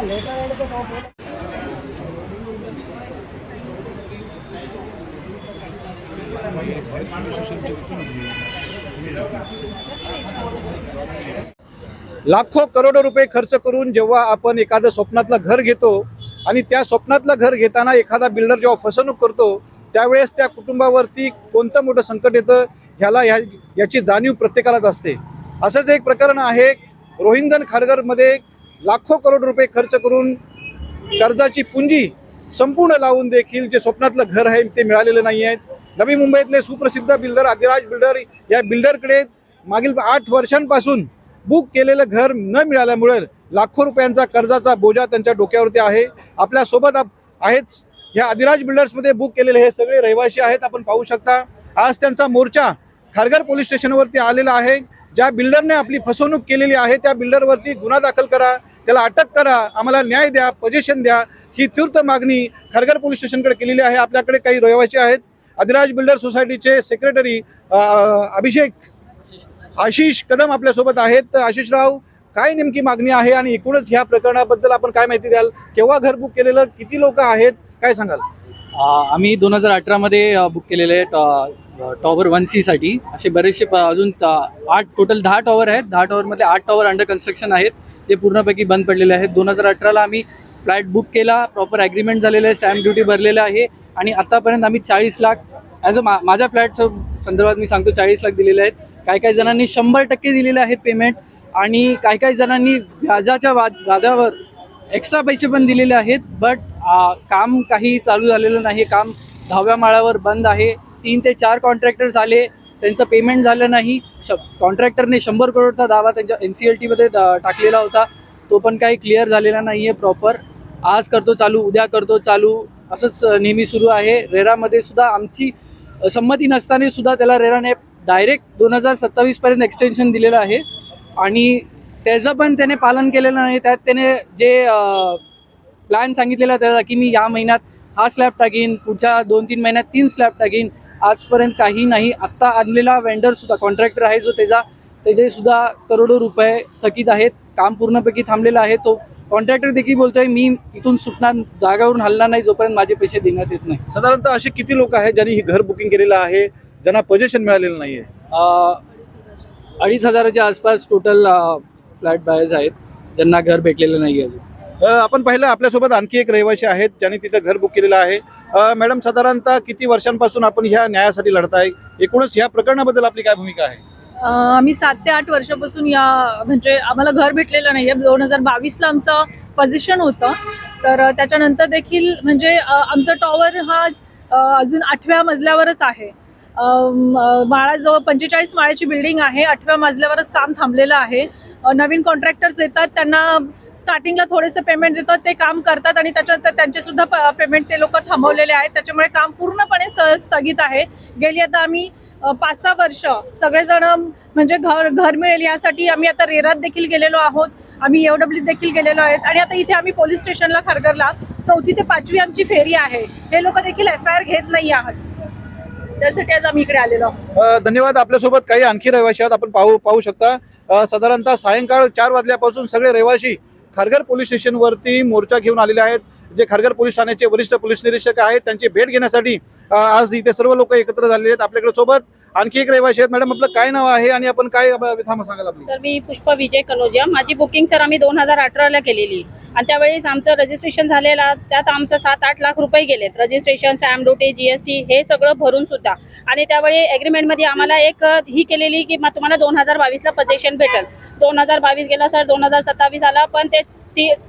लाखो करोडो रुपये खर्च करून जेव्हा आपण एखादं स्वप्नातलं घर घेतो आणि त्या स्वप्नातलं घर घेताना एखादा बिल्डर जेव्हा फसवणूक करतो त्यावेळेस त्या कुटुंबावरती कोणतं मोठं संकट येतं याची जाणीव प्रत्येकालाच असते। असंच एक प्रकरण आहे रोहिंजन खारघरमध्ये लाखो करोड रुपये खर्च करून कर्जाची पुंजी संपूर्ण लावून देखील जे स्वप्नातलं घर आहे ते मिळालेलं नाही आहे। नवी मुंबईतले सुप्रसिद्ध बिल्डर आदिराज बिल्डर या बिल्डरकडे मागील 8 वर्षांपासून बुक केलेलं घर न मिळाल्यामुळे लाखो रुपयांचा कर्जाचा बोजा त्यांच्या डोक्यावरती आहे। आपल्या सोबत आहेच या आदिराज बिल्डर्समध्ये बुक केलेले हे सगळे रहिवासी आहेत। आपण पाहू शकता आज त्यांचा मोर्चा खारघर पोलीस स्टेशनवरती आलेला आहे। ज्या बिल्डरने आपली फसवणूक केलेली आहे त्या बिल्डरवरती गुन्हा दाखल करा, त्याला अटक करा, आम्हाला न्याय द्या, पोझिशन द्या, ही तीव्र मागणी खारघर पोलीस स्टेशनकडे केलेली आहे। आपल्याकडे काही रहिवासी आहेत। आदिराज बिल्डर सोसायटीचे सेक्रेटरी आशिष कदम आपल्यासोबत आहेत। आशिषराव, काय नेमकी मागणी आहे आणि एकूणच ह्या प्रकरणाबद्दल आपण काय माहिती द्याल? केव्हा घर बुक केलेलं, किती लोक आहेत, काय सांगाल? आम्ही 2018 मध्ये बुक केलेले टॉवर 1C साठी। असे बरेचसे अजून 8 टोटल 10 टॉवर आहेत। 10 टॉवरमध्ये 8 टॉवर अंडर कन्स्ट्रक्शन आहेत, ते पूर्णपैकी बंद पडलेले आहेत। 2018ला आम्ही फ्लॅट बुक केला, प्रॉपर ॲग्रीमेंट झालेलं आहे, स्टॅम्प ड्युटी भरलेलं आहे आणि आतापर्यंत आम्ही 40 लाख ॲज माझ्या फ्लॅटच्या संदर्भात मी सांगतो 40 लाख दिलेले आहेत। काही जणांनी 100% दिलेले आहेत पेमेंट आणि काही जणांनी व्याजाच्या वादावर एक्स्ट्रा पैसे पण दिलेले आहेत। बट काम काही चालू झालेलं नाही, काम 10व्या माळ्यावर बंद आहे। 3 ते 4 कॉन्ट्रॅक्टर्स आले, त्यांचं पेमेंट झालं नाही। कॉन्ट्रॅक्टरने 100 करोडचा दावा त्यांच्या NCLTमध्ये टाकलेला होता, तो पण काही क्लिअर झालेला नाही आहे प्रॉपर। आज करतो चालू, उद्या करतो चालू, असंच नेहमी सुरू आहे। रेरामध्ये सुद्धा आमची संमती नसताना सुद्धा त्याला रेराने डायरेक्ट 2027 पर्यंत एक्सटेन्शन दिलेलं आहे आणि त्याचं पण त्याने पालन केलेलं नाही। त्यात त्याने जे प्लॅन सांगितलेला त्याचा की मी या महिन्यात हा स्लॅब टाकीन, पुढच्या 2-3 महिन्यात 3 स्लॅब टाकीन, आजपर्यंत काही नाही। आत्ता आणलेला वेंडरसुद्धा कॉन्ट्रॅक्टर आहे जो त्याचे सुद्धा करोडो रुपये थकीत आहेत, काम पूर्णपैकी थांबलेलं आहे। तो कॉन्ट्रॅक्टर देखील बोलतोय मी इथून सुटणार, जागावरून हलणार नाही जोपर्यंत माझे पैसे देण्यात येत नाही। साधारणतः असे किती लोक आहेत ज्यांनी ही घर बुकिंग केलेलं आहे, ज्यांना पोझिशन मिळालेलं नाहीये? 2,500च्या आसपास टोटल फ्लॅट बायर्स आहेत ज्यांना घर भेटलेलं नाही अजून। आपण पाहिलं आपल्यासोबत आणखी एक रहिवासी आहेत ज्यांनी तिथे घर बुक केलेलं आहे। मॅडम, साधारणतः किती वर्षांपासून आपण ह्या न्यायासाठी लढताय? एकूणच ह्या प्रकरणाबद्दल आपली काय भूमिका आहे? आम्ही 7 ते 8 वर्षापासून म्हणजे आम्हाला घर भेटलेलं नाही आहे। 2022ला आमचं पोझिशन होतं, तर त्याच्यानंतर देखील म्हणजे आमचं टॉवर हा अजून 8व्या मजल्यावरच आहे। माळाजवळ 45 माळ्याची बिल्डिंग आहे, 8व्या मजल्यावरच काम थांबलेलं आहे। नवीन कॉन्ट्रॅक्टर्स येतात, त्यांना स्टार्टिंगला थोडेसे पेमेंट देतात, ते काम करतात आणि त्याच्यानंतर त्यांचे सुद्धा पेमेंट ते लोक थांबवलेले आहेत। त्याच्यामुळे काम पूर्णपणे स्थगित आहे। गेली आता आम्ही 5-6 वर्ष सगळेजण म्हणजे घर मिळेल यासाठी आम्ही आता रेरात देखील गेलेलो आहोत, आम्ही EOW देखील गेलेलो आहेत आणि आता इथे आम्ही पोलीस स्टेशनला खारघरला 4थी ते 5वी आमची फेरी आहे। हे लोक देखील FIR घेत नाही आहात, त्यासाठी आज आम्ही इकडे आलेलो आहोत। धन्यवाद। आपल्यासोबत काही आणखी रहिवासी आहेत, आपण पाहू शकता। साधारणतः सायंकाळ 4 वाजल्यापासून सगळे रहिवासी खारघर पोलीस स्टेशनवरती मोर्चा घेऊन आलेले आहेत। जे खारघर पोलीस ठाण्याचे वरिष्ठ पोलीस निरीक्षक आहेत त्यांची भेट घेण्यासाठी आज इथे सर्व लोक एकत्र झालेले आहेत। आपल्याकडे सोबत आणखी एक रहिवासी आहेत। मॅडम, आपलं काय नाव आहे आणि आपण काय सांगाल? सर, मी पुष्पा विजय कनोजिया। माझी बुकिंग सर आम्ही 2018ला केलेली आणि त्यावेळेस आमचं रजिस्ट्रेशन झालेलं, त्यात आमचं 7-8 लाख रुपये गेलेत। रजिस्ट्रेशन, स्टॅम्प ड्युटी, GST हे सगळं भरून सुद्धा। आणि त्यावेळी ॲग्रीमेंटमध्ये आम्हाला एक ही केलेली की मग तुम्हाला 2022ला पोझिशन भेटेल। 2022 गेला सर, 2027 आला, पण ते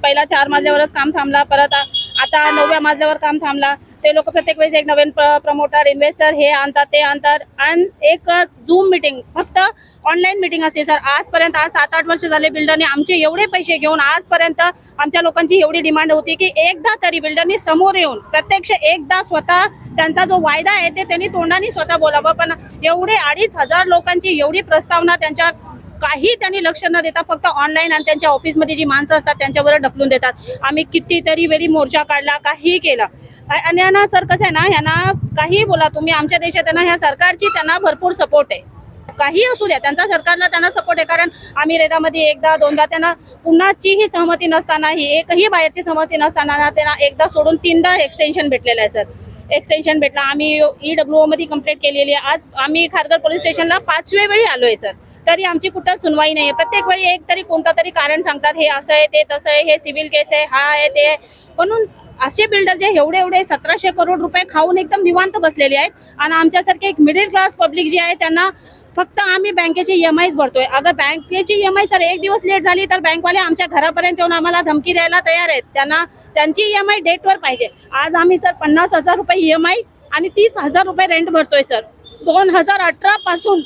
पहिला 4 मजल्यावरच काम थांबला, परत आता 9व्या मजल्यावर काम थांबला। ते लोक प्रत्येक वेळेस एक नवीन प्रमोटर, इन्व्हेस्टर हे आणतात ते आणतात आणि एक झूम मीटिंग, फक्त ऑनलाईन मीटिंग असते सर। आजपर्यंत 7-8 वर्ष झाले बिल्डरने आमचे एवढे पैसे घेऊन आजपर्यंत आमच्या लोकांची एवढी डिमांड होती की एकदा तरी बिल्डरनी समोर येऊन प्रत्यक्ष एकदा स्वतः त्यांचा जो वायदा आहे ते त्यांनी तोंडाने स्वतः बोलावं। पण एवढे 2,500 लोकांची एवढी प्रस्तावना त्यांच्या काही त्यांनी लक्ष न देता फक्त ऑनलाईन आणि त्यांच्या ऑफिसमध्ये जी माणसं असतात त्यांच्यावर ढकलून देतात। आम्ही कितीतरी वेळी मोर्चा काढला, काही केला आणि यांना सर कसं आहे ना, यांना काही बोला तुम्ही, आमच्या देशात त्यांना ह्या सरकारची त्यांना भरपूर सपोर्ट आहे। काही असू द्या, त्यांचा सरकारला त्यांना सपोर्ट आहे. कारण आम्ही रेरामध्ये एकदा दोनदा त्यांना पुन्हाचीही सहमती नसताना, ही एकही बाहेरची सहमती नसताना त्यांना एकदा सोडून 3दा एक्सटेन्शन भेटलेलं आहे सर. एक्सटेन्शन भेटला. आम्ही EWO मध्ये कंप्लेंट केलेली आहे. आज आम्ही खारघर पोलीस स्टेशनला 5व्या वेळी आलोय सर, तरी आमची कुठं सुनवाई नाही आहे. प्रत्येक वेळी एक तरी कोणतं तरी कारण सांगतात, हे असं आहे, ते तसं आहे, हे सिव्हिल केस आहे, हा आहे, ते आहे. म्हणून असे बिल्डर जे एवढे 1700 करोड रुपये खाऊन एकदम निवांत बसलेले आहेत, आणि आमच्यासारखे एक मिडल क्लास पब्लिक जे आहे त्यांना फक्त आम्ही बँकेची EMIs भरतोय. अगर बँकेची EMI सर एक दिवस लेट झाली तर बँकवाले आमच्या घरापर्यंत येऊन आम्हाला धमकी द्यायला तयार आहेत. त्यांना त्यांची EMI डेटवर पाहिजे. आज आम्ही सर 50,000 रुपये EMI आणि 30,000 रुपये रेंट भरतोय सर. 2018 पासून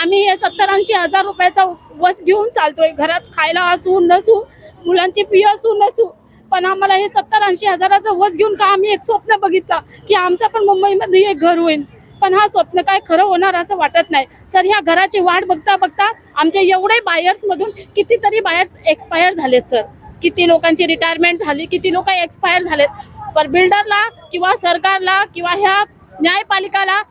आम्ही हे 70-80 हजार रुपयाचा वच घेऊन चालतोय. घरात खायला असू नसू, मुलांची फी असू नसू, पण आम्हाला हे 70-80 हजाराचं वच घेऊन का आम्ही एक स्वप्न बघितलं की आमचं पण मुंबईमध्ये एक घर होईल, पण हा स्वप्न काय खरं होणार असं वाटत नाही सर. ह्या घराची वाट बघता बघता आमचे एवढे बायर्स मधून कितीतरी बायर्स एक्सपायर झालेत सर. किती लोकांची रिटायरमेंट झाली, किती लोक एक्सपायर झालेत. पण बिल्डरला किंवा सरकारला किंवा ह्या न्यायपालिकाला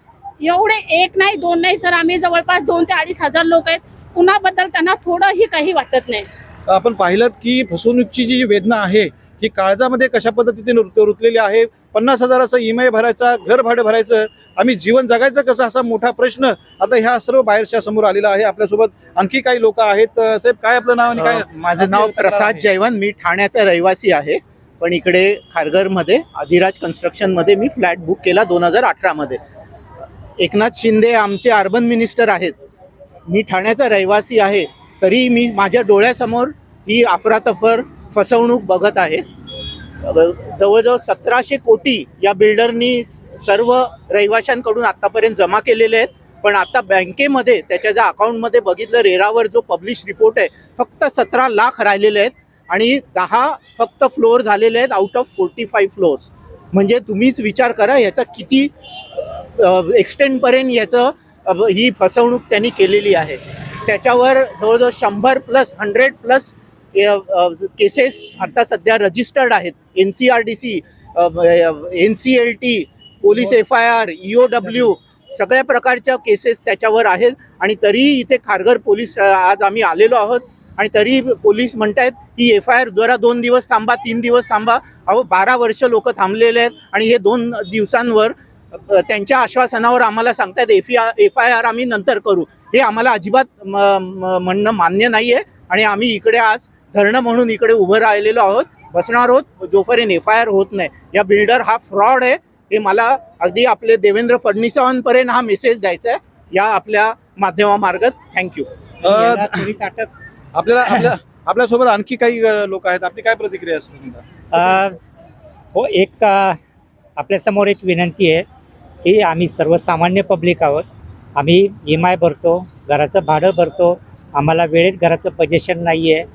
एवढे एक नाही दोन नाही सर, आम्ही जवळपास 2 ते 2.5 हजार लोक आहेत. कुणाबद्दल त्यांना थोडंही काही वाटत नाही. आपण पाहिलं की फसवणुकीची जी वेदना आहे ही काळजामध्ये कशा पद्धतीने रुतलेली आहे. 50,000चं EMI भरायचा, घर भाडं भरायचं, आम्ही जीवन जगायचं कसं, असा मोठा प्रश्न आता ह्या सर्व बाहेरच्या समोर आलेला आहे. आपल्यासोबत आणखी काही लोक आहेत. साहेब, काय आपलं नाव आणि काय? माझं नाव प्रसाद जयवंत. मी ठाण्याचा रहिवासी आहे, पण इकडे खारघरमध्ये अधिराज कन्स्ट्रक्शनमध्ये मी फ्लॅट बुक केला 2018 मध्ये. एकनाथ शिंदे आमचे अर्बन मिनिस्टर आहेत. मी ठाण्याचा रहिवासी आहे, तरी मी माझ्या डोळ्यासमोर ही अफरातफर फसवणूक बघत आहे. जवळजवळ 1700 कोटी या बिल्डरनी सर्व रहिवाशांकडून आतापर्यंत जमा केलेले आहेत. पण आता बँकेमध्ये त्याच्या ज्या अकाउंटमध्ये बघितलं, रेरावर जो पब्लिश रिपोर्ट आहे, फक्त 17 लाख राहिलेले आहेत आणि 10 फक्त फ्लोअर झालेले आहेत आउट ऑफ 45 फ्लोअर्स. म्हणजे तुम्हीच विचार करा याचा किती एक्सटेंडपर्यंत याचं ही फसवणूक त्यांनी केलेली आहे. त्याच्यावर जवळजवळ 100+ केसेस आता सध्या रजिस्टर्ड आहेत. NCRDC, NCLT, police FIR, EOW सगळ्या प्रकारच्या केसेस त्याच्यावर आहेत. आणि तरी इथे खारघर पोलीस आज आम्ही आलेलो आहोत, आणि तरी पोलीस म्हणतायत की FIR द्वारा 2 दिवस थांबा, 3 दिवस थांबा. 12 वर्ष लोक थांबलेले आहेत, आणि हे 2 दिवसांवर त्यांच्या आश्वासनावर आम्हाला सांगतायत FIR आम्ही नंतर करू. हे आम्हाला अजिबात म्हणणं मान्य नाही आहे, आणि आम्ही इकडे आज धरणं म्हणून इकडे उभं राहिलेलो आहोत, बसणार आहोत जोपर्यंत FIR होत नाही. या बिल्डर हा फ्रॉड आहे, हे मला अगदी आपले देवेंद्र फडणवीसांपर्यंत हा मेसेज द्यायचा आहे या आपल्या माध्यमामार्फत. थँक्यू. आपल्यासोबत आणखी काही लोक आहेत. आपली काय प्रतिक्रिया असते? हो, एक आपल्यासमोर एक विनंती आहे की आम्ही सर्वसामान्य पब्लिक आहोत. आम्ही EMI भरतो, घराचं भाडं भरतो, आम्हाला वेळेत घराचं पोजेशन नाही आहे.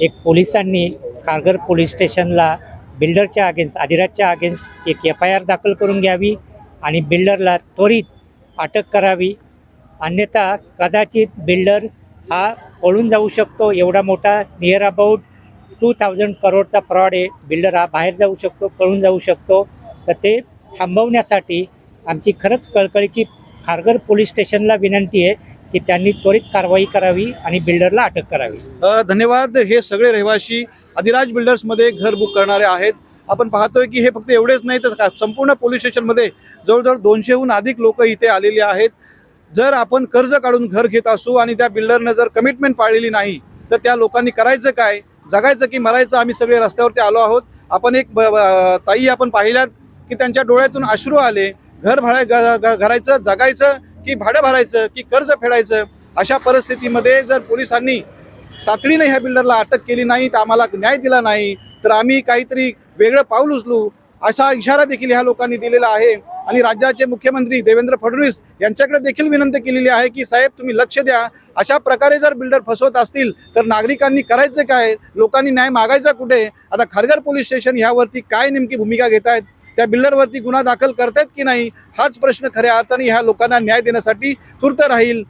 एक पोलिसांनी खारघर पोलीस स्टेशनला बिल्डरच्या अगेन्स्ट, अधिराजच्या अगेन्स्ट एक FIR दाखल करून घ्यावी आणि बिल्डरला त्वरित अटक करावी. अन्यथा कदाचित बिल्डर हा पळून जाऊ शकतो. एवढा मोठा नियर अबाउट 2000 करोडचा फ्रॉड आहे. बिल्डर हा बाहेर जाऊ शकतो, पळून जाऊ शकतो. तर ते थांबवण्यासाठी आमची खरंच कळकळीची खारघर पोलीस स्टेशनला विनंती आहे की त्यांनी त्वरित कारवाई करावी आणि बिल्डरला अटक करावी. धन्यवाद. हे सगळे रहिवासी अधिराज बिल्डर्समध्ये घर बुक करणारे आहेत. आपण पाहतोय की हे फक्त एवढेच नाही तर संपूर्ण पोलीस स्टेशनमध्ये जवळजवळ 200हून अधिक लोक इथे आलेले आहेत. जर आपण कर्ज काढून घर घेत असू आणि त्या बिल्डरनं जर कमिटमेंट पाळलेली नाही तर त्या लोकांनी करायचं काय, जगायचं की मरायचं? आम्ही सगळे रस्त्यावरती आलो आहोत. आपण एक ताई आपण पाहिल्यात की त्यांच्या डोळ्यातून अश्रू आले. घर घरायचं, जगायचं की भाडं भरायचं की कर्ज फेडायचं? अशा परिस्थितीमध्ये जर पोलिसांनी तातडीने ह्या बिल्डरला अटक केली नाही, तर आम्हाला न्याय दिला नाही, तर आम्ही काहीतरी वेगळं पाऊल उचलू असा इशारा देखील ह्या लोकांनी दिलेला आहे. आणि राज्याचे मुख्यमंत्री देवेंद्र फडणवीस यांच्याकडे देखील विनंती केलेली आहे की साहेब तुम्ही लक्ष द्या. अशा प्रकारे जर बिल्डर फसवत असतील तर नागरिकांनी करायचं काय, लोकांनी न्याय मागायचा कुठे? आता खारघर पोलीस स्टेशन ह्यावरती काय नेमकी भूमिका घेत आहेत, त्या बिल्डरवरती गुन्हा दाखल करतायत की नाही, हाच प्रश्न खऱ्या अर्थाने ह्या लोकांना न्याय देण्यासाठी तूर्त राहील.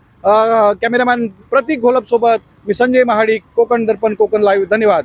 कॅमेरामॅन प्रतीक घोलप सोबत मी संजय महाडिक, कोकण दर्पण, कोकण लाईव्ह. धन्यवाद.